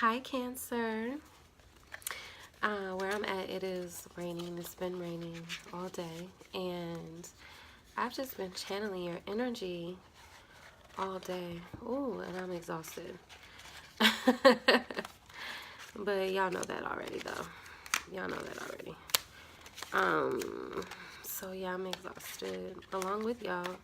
Hi, Cancer. Where I'm at, it is raining. It's been raining all day, and I've just been channeling your energy all day. Ooh, and I'm exhausted. But y'all know that already, though. Y'all know that already. So yeah, I'm exhausted along with y'all.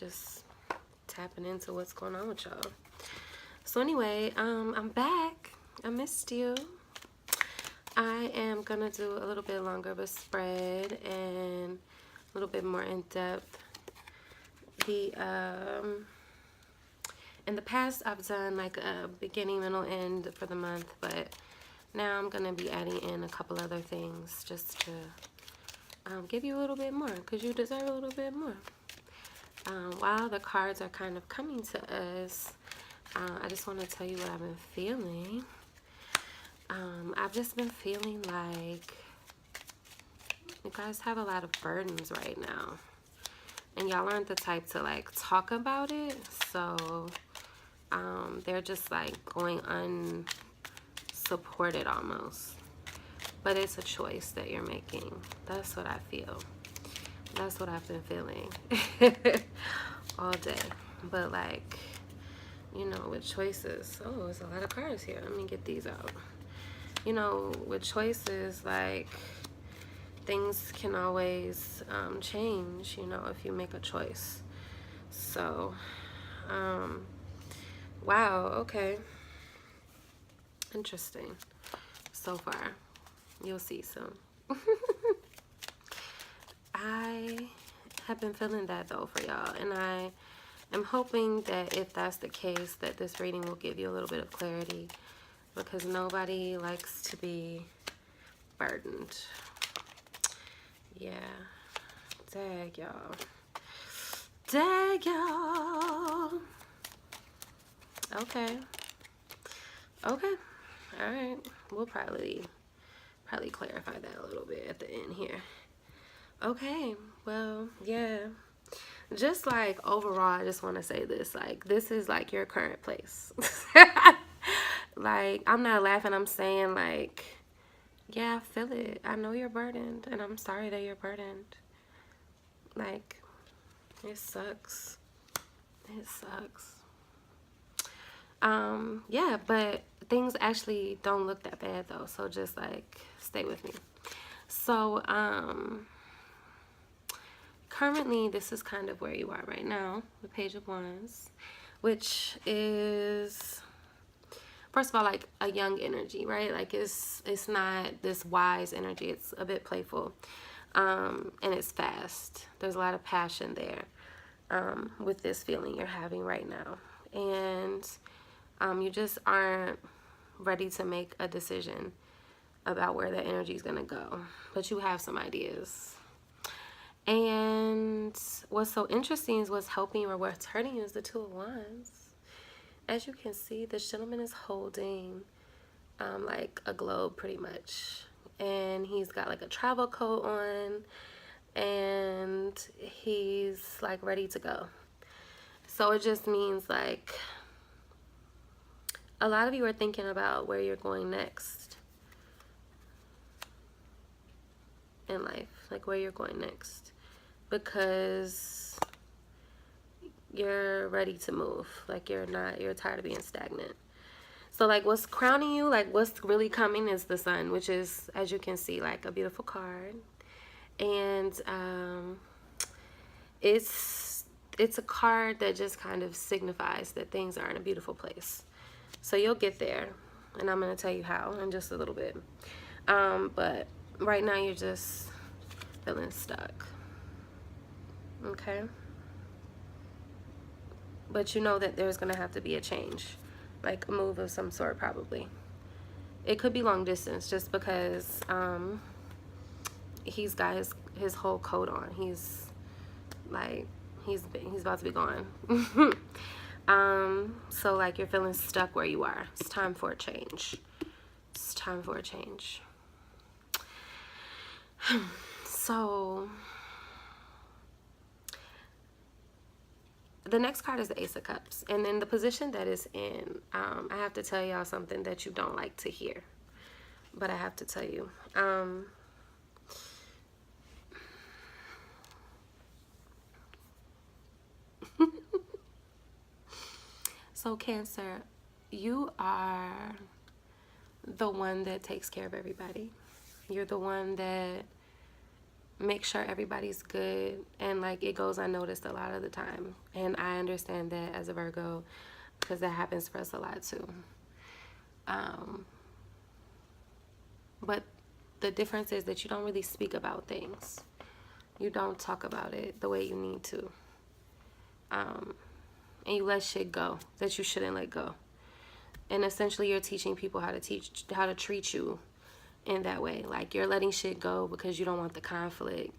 Just tapping into what's going on with y'all. So anyway, I'm back. I missed you. I am gonna do a little bit longer of a spread and a little bit more in depth. In the past I've done like a beginning, middle, end for the month, but now I'm gonna be adding in a couple other things just to give you a little bit more, because you deserve a little bit more. While the cards are kind of coming to us, I just want to tell you what I've been feeling. I've just been feeling like you guys have a lot of burdens right now, and y'all aren't the type to like talk about it, so they're just like going unsupported almost, but it's a choice that you're making. That's what I feel. That's what I've been feeling all day. But like, you know, with choices, oh, there's a lot of cards here. Let me get these out. You know, with choices, like, things can always change, you know, if you make a choice. So, wow, okay. Interesting. So far. You'll see soon. I have been feeling that, though, for y'all. And I am hoping that if that's the case, that this reading will give you a little bit of clarity, because nobody likes to be burdened. Yeah. Dag, y'all. Dag, y'all. Okay. Okay. All right. We'll probably clarify that a little bit at the end here. Okay. Well, yeah. Just like overall, I just want to say this. Like, this is like your current place. Like, I'm not laughing. I'm saying, like, yeah, I feel it. I know you're burdened, and I'm sorry that you're burdened. Like, it sucks. It sucks. Yeah, but things actually don't look that bad, though. So just, like, stay with me. So, currently, this is kind of where you are right now, the Page of Wands, which is, first of all, like a young energy, right? Like it's not this wise energy. It's a bit playful, and it's fast. There's a lot of passion there with this feeling you're having right now, and you just aren't ready to make a decision about where that energy is gonna go, but you have some ideas. And what's so interesting is what's helping you or what's hurting you is the Two of Wands. As you can see, this gentleman is holding like a globe pretty much, and he's got like a travel coat on, and he's like ready to go. So it just means like a lot of you are thinking about where you're going next in life, like where you're going next, because you're ready to move. Like you're tired of being stagnant. So like what's crowning you, like what's really coming is the Sun, which is, as you can see, like a beautiful card. And it's a card that just kind of signifies that things are in a beautiful place. So you'll get there, and I'm going to tell you how in just a little bit. But right now you're just feeling stuck. Okay? But you know that there's going to have to be a change, like a move of some sort probably. It could be long distance, just because he's got his whole coat on. He's like, he's about to be gone. So like you're feeling stuck where you are. It's time for a change. It's time for a change. So the next card is the Ace of Cups. And in the position that it's in, I have to tell y'all something that you don't like to hear. But I have to tell you. So Cancer, you are the one that takes care of everybody. You're the one that makes sure everybody's good, and like it goes unnoticed a lot of the time. And I understand that as a Virgo, because that happens for us a lot too. But the difference is that you don't really speak about things. You don't talk about it the way you need to. And you let shit go that you shouldn't let go. And essentially you're teaching people how to treat you in that way. Like you're letting shit go because you don't want the conflict,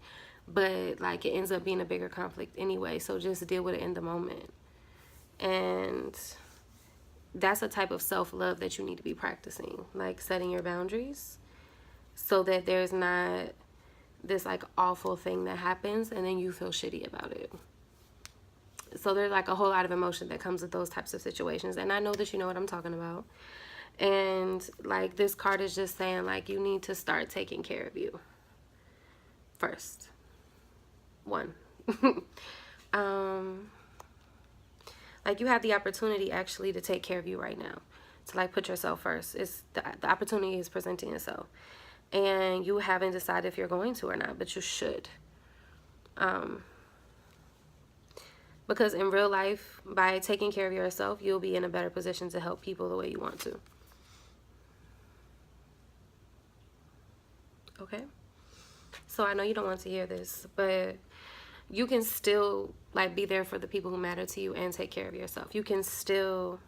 but like it ends up being a bigger conflict anyway. So just deal with it in the moment. And that's a type of self-love that you need to be practicing, like setting your boundaries so that there's not this like awful thing that happens and then you feel shitty about it. So there's like a whole lot of emotion that comes with those types of situations. And I know that you know what I'm talking about. And like this card is just saying like you need to start taking care of you first. One. Like you have the opportunity actually to take care of you right now. To like put yourself first. It's the opportunity is presenting itself. And you haven't decided if you're going to or not, but you should. Because in real life, by taking care of yourself, you'll be in a better position to help people the way you want to. Okay? So I know you don't want to hear this, but you can still like be there for the people who matter to you and take care of yourself. You can still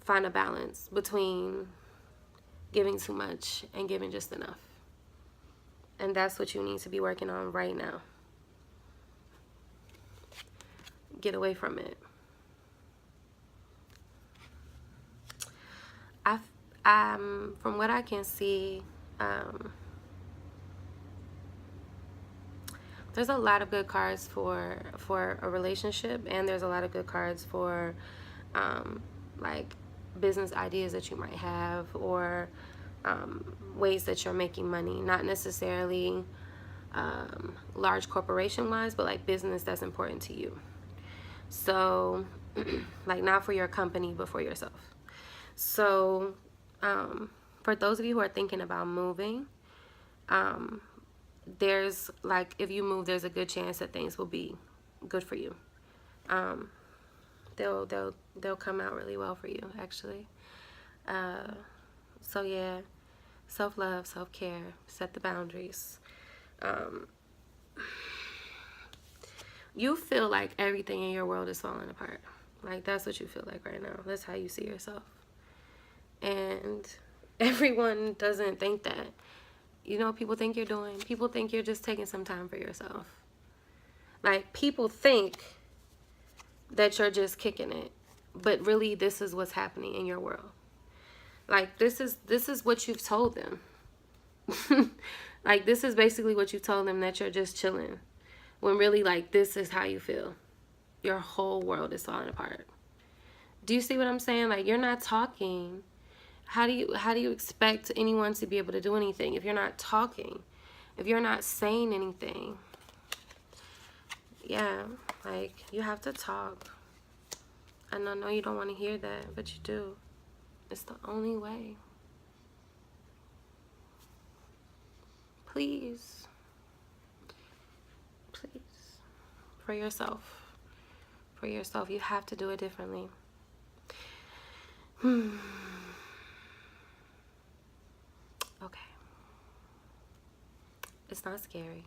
find a balance between giving too much and giving just enough. And that's what you need to be working on right now. Get away from it. From what I can see, there's a lot of good cards for a relationship, and there's a lot of good cards for like business ideas that you might have, or ways that you're making money. Not necessarily large corporation wise, but like business that's important to you. So like not for your company but for yourself. So for those of you who are thinking about moving, there's like if you move, there's a good chance that things will be good for you. They'll come out really well for you actually. So yeah, self-love, self-care, set the boundaries. You feel like everything in your world is falling apart. Like that's what you feel like right now. That's how you see yourself. And everyone doesn't think that. You know what people think you're doing? People think you're just taking some time for yourself. Like people think that you're just kicking it, but really this is what's happening in your world. Like this is what you've told them. Like this is basically what you told them, that you're just chilling. When really, like, this is how you feel. Your whole world is falling apart. Do you see what I'm saying? Like, you're not talking. How do you expect anyone to be able to do anything if you're not talking? If you're not saying anything? Yeah, like, you have to talk. And I know you don't want to hear that, but you do. It's the only way. Please. For yourself. For yourself. You have to do it differently. Okay. It's not scary.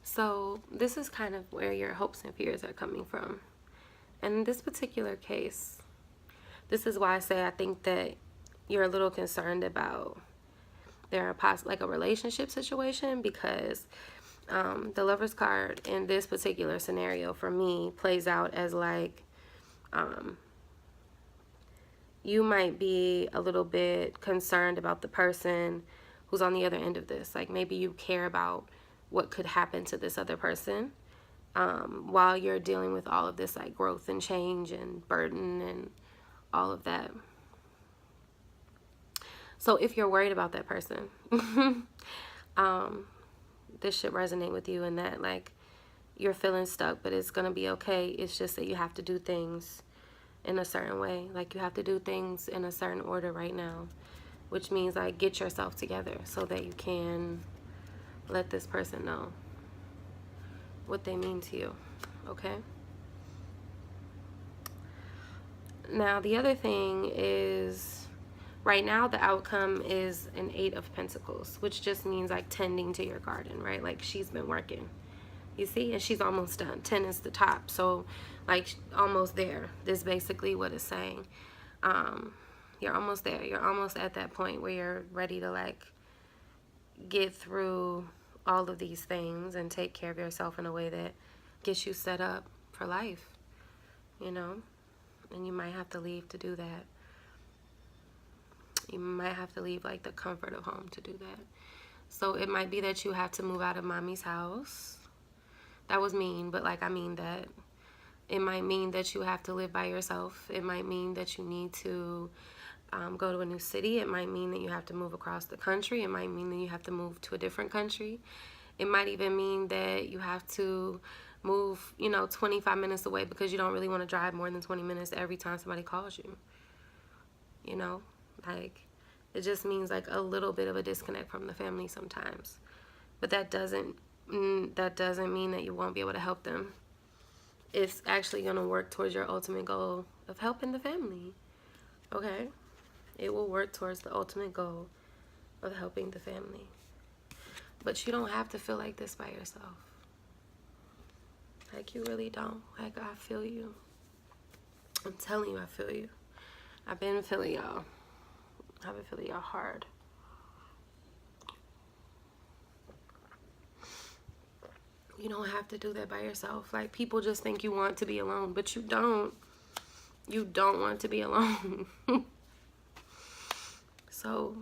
So this is kind of where your hopes and fears are coming from. And in this particular case, this is why I say I think that you're a little concerned about like a relationship situation, because the Lover's card in this particular scenario for me plays out as like you might be a little bit concerned about the person who's on the other end of this. Like maybe you care about what could happen to this other person, while you're dealing with all of this like growth and change and burden and all of that. So if you're worried about that person, this should resonate with you, and that like you're feeling stuck, but it's gonna be okay. It's just that you have to do things in a certain way. Like you have to do things in a certain order right now, which means like get yourself together so that you can let this person know what they mean to you. Okay? Now the other thing is, right now the outcome is an 8 of Pentacles, which just means like tending to your garden, right? Like she's been working, you see, and she's almost done. 10 is the top, so like almost there. This is basically what it's saying. You're almost there. You're almost at that point where you're ready to like get through all of these things and take care of yourself in a way that gets you set up for life, you know. And you might have to leave to do that. You might have to leave like the comfort of home to do that. So it might be that you have to move out of mommy's house. That was mean, but like I mean that. It might mean that you have to live by yourself. It might mean that you need to go to a new city. It might mean that you have to move across the country. It might mean that you have to move to a different country. It might even mean that you have to move, you know, 25 minutes away because you don't really want to drive more than 20 minutes every time somebody calls you. You know, like it just means like a little bit of a disconnect from the family sometimes. But that doesn't mean that you won't be able to help them. It's actually going to work towards your ultimate goal of helping the family. Okay? It will work towards the ultimate goal of helping the family. But you don't have to feel like this by yourself. Like, you really don't. Like, I feel you. I'm telling you, I feel you. I've been feeling y'all. I've been feeling y'all hard. You don't have to do that by yourself. Like, people just think you want to be alone, but you don't. You don't want to be alone. So,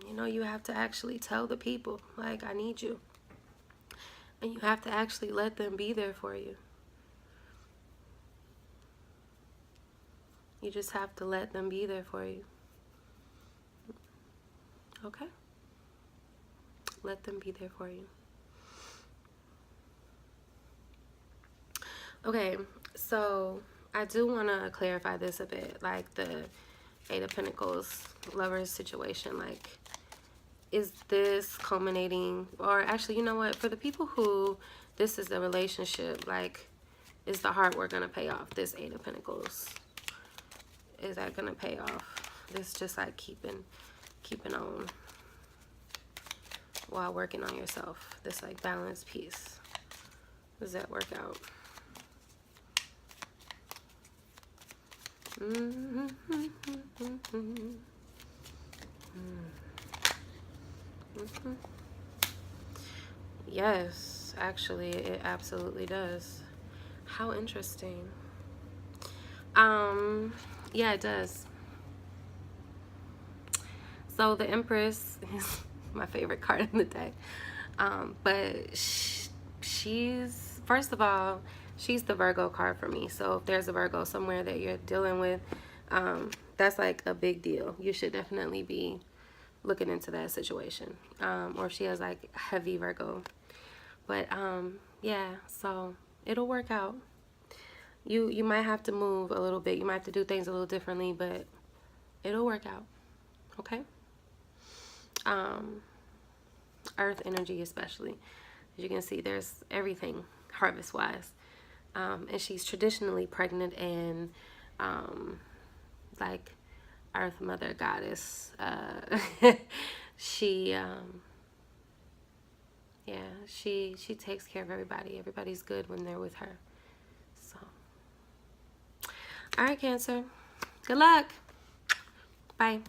you know, you have to actually tell the people, like, I need you. And you have to actually let them be there for you. You just have to let them be there for you. Okay? Let them be there for you. Okay, so I do want to clarify this a bit. Like the 8 of Pentacles lovers situation, like, is this culminating, or actually, you know what, for the people who this is the relationship, like, is the hard work going to pay off? This 8 of Pentacles, is that going to pay off? This just like keeping on while working on yourself. This like balanced piece. Does that work out? Yes, actually, it absolutely does. How interesting. Yeah, it does. So the Empress is my favorite card in the deck. But she's, first of all, she's the Virgo card for me. So if there's a Virgo somewhere that you're dealing with, that's like a big deal. You should definitely be looking into that situation. Or if she has like heavy Virgo. But yeah, so it'll work out. You might have to move a little bit. You might have to do things a little differently, but it'll work out. Okay? Earth energy especially. As you can see, there's everything harvest-wise. And she's traditionally pregnant and like Earth Mother Goddess. She yeah, she takes care of everybody. Everybody's good when they're with her. So, all right, Cancer. Good luck. Bye.